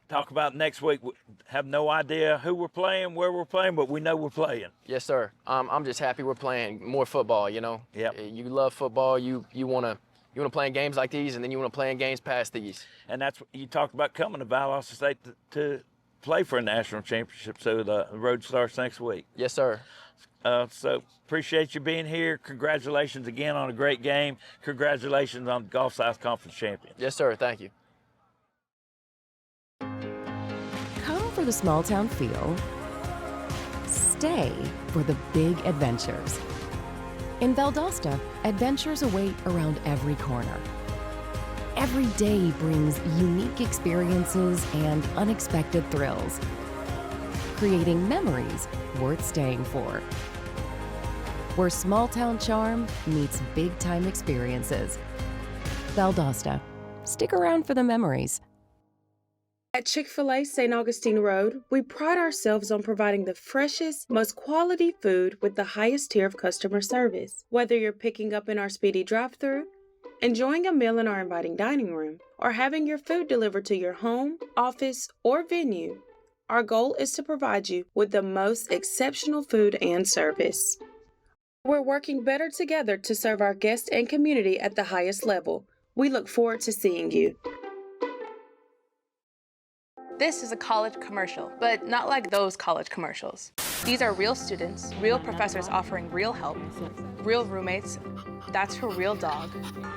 Speaker 1: Talk about next week. We have no idea who we're playing, where we're playing, but we know we're playing.
Speaker 18: Yes, sir. I'm just happy we're playing more football, you know.
Speaker 1: Yep.
Speaker 18: You love football. You want to play in games like these, and then you want to play in games past these.
Speaker 1: And that's what you talked about, coming to Valdosta State to play for a national championship, so the road starts next week.
Speaker 18: Yes, sir.
Speaker 1: So appreciate you being here. Congratulations again on a great game. Congratulations on the Gulf South Conference champion.
Speaker 18: Yes, sir. Thank you.
Speaker 19: Come for the small town feel. Stay for the big adventures. In Valdosta, adventures await around every corner. Every day brings unique experiences and unexpected thrills, creating memories worth staying for. Where small town charm meets big time experiences. Valdosta. Stick around for the memories.
Speaker 20: At Chick-fil-A St. Augustine Road, we pride ourselves on providing the freshest, most quality food with the highest tier of customer service. Whether you're picking up in our speedy drive-thru, enjoying a meal in our inviting dining room, or having your food delivered to your home, office, or venue, our goal is to provide you with the most exceptional food and service. We're working better together to serve our guests and community at the highest level. We look forward to seeing you.
Speaker 21: This is a college commercial, but not like those college commercials. These are real students, real professors offering real help, real roommates. That's her real dog.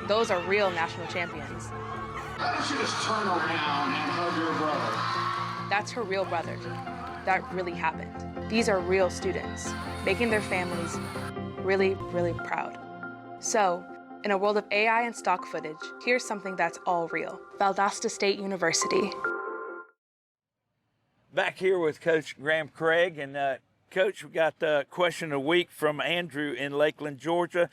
Speaker 21: Those are real national champions.
Speaker 22: Why don't you just turn around and hug your brother?
Speaker 21: That's her real brother. That really happened. These are real students, making their families really, really proud. So, in a world of AI and stock footage, here's something that's all real. Valdosta State University.
Speaker 1: Back here with Coach Graham Craig. And, Coach, we got the question of the week from Andrew in Lakeland, Georgia.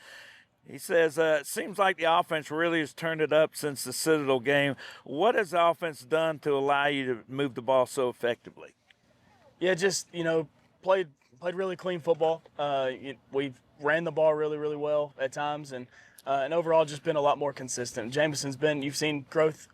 Speaker 1: He says, it seems like the offense really has turned it up since the Citadel game. What has the offense done to allow you to move the ball so effectively?
Speaker 3: Yeah, just, played really clean football. We ran the ball really, really well at times, and overall just been a lot more consistent. Jameson's you've seen growth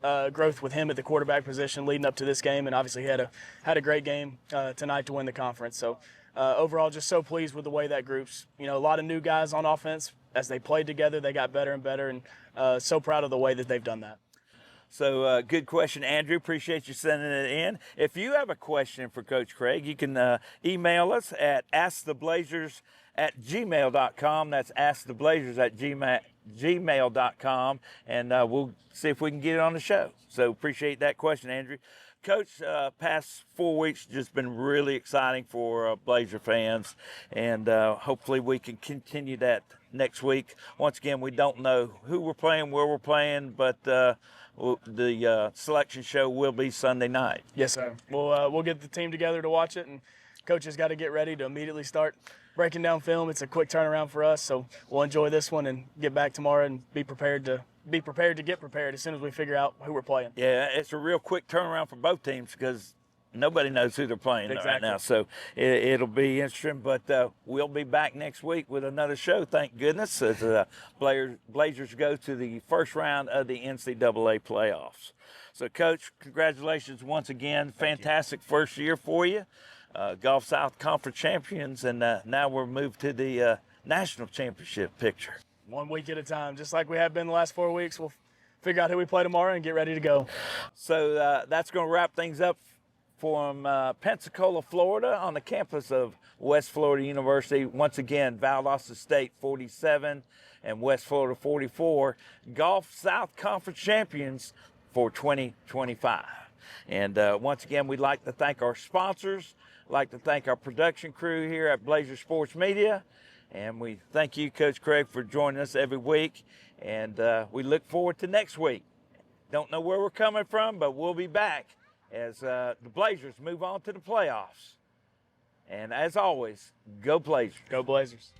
Speaker 3: with him at the quarterback position leading up to this game, and obviously he had a great game tonight to win the conference. So overall, just so pleased with the way that group's, a lot of new guys on offense. As they played together, they got better and better, and so proud of the way that they've done that.
Speaker 1: So good question, Andrew. Appreciate you sending it in. If you have a question for Coach Craig, you can email us at asktheblazers@gmail.com. That's asktheblazers@gmail.com, and we'll see if we can get it on the show. So appreciate that question, Andrew. Coach, past 4 weeks just been really exciting for Blazer fans, and hopefully we can continue that next week. Once again, we don't know who we're playing, where we're playing, but the selection show will be Sunday night.
Speaker 3: Yes, sir. We'll get the team together to watch it, and Coach has got to get ready to immediately start breaking down film. It's a quick turnaround for us, so we'll enjoy this one and get back tomorrow and be prepared to get prepared as soon as we figure out who we're playing.
Speaker 1: Yeah, it's a real quick turnaround for both teams because nobody knows who they're playing right now. So it'll be interesting, but we'll be back next week with another show, thank goodness, as Blazers go to the first round of the NCAA playoffs. So, Coach, congratulations once again. Fantastic first year for you. Gulf South Conference champions, and now we're moved to the national championship picture.
Speaker 3: 1 week at a time, just like we have been the last 4 weeks. We'll figure out who we play tomorrow and get ready to go.
Speaker 1: So that's going to wrap things up from Pensacola, Florida, on the campus of West Florida University. Once again, Valdosta State 47 and West Florida 44, Gulf South Conference champions for 2025. And once again, we'd like to thank our sponsors, like to thank our production crew here at Blazer Sports Media, and we thank you, Coach Craig, for joining us every week, and we look forward to next week. Don't know where we're coming from, but we'll be back as the Blazers move on to the playoffs. And as always, go Blazers.
Speaker 3: Go Blazers.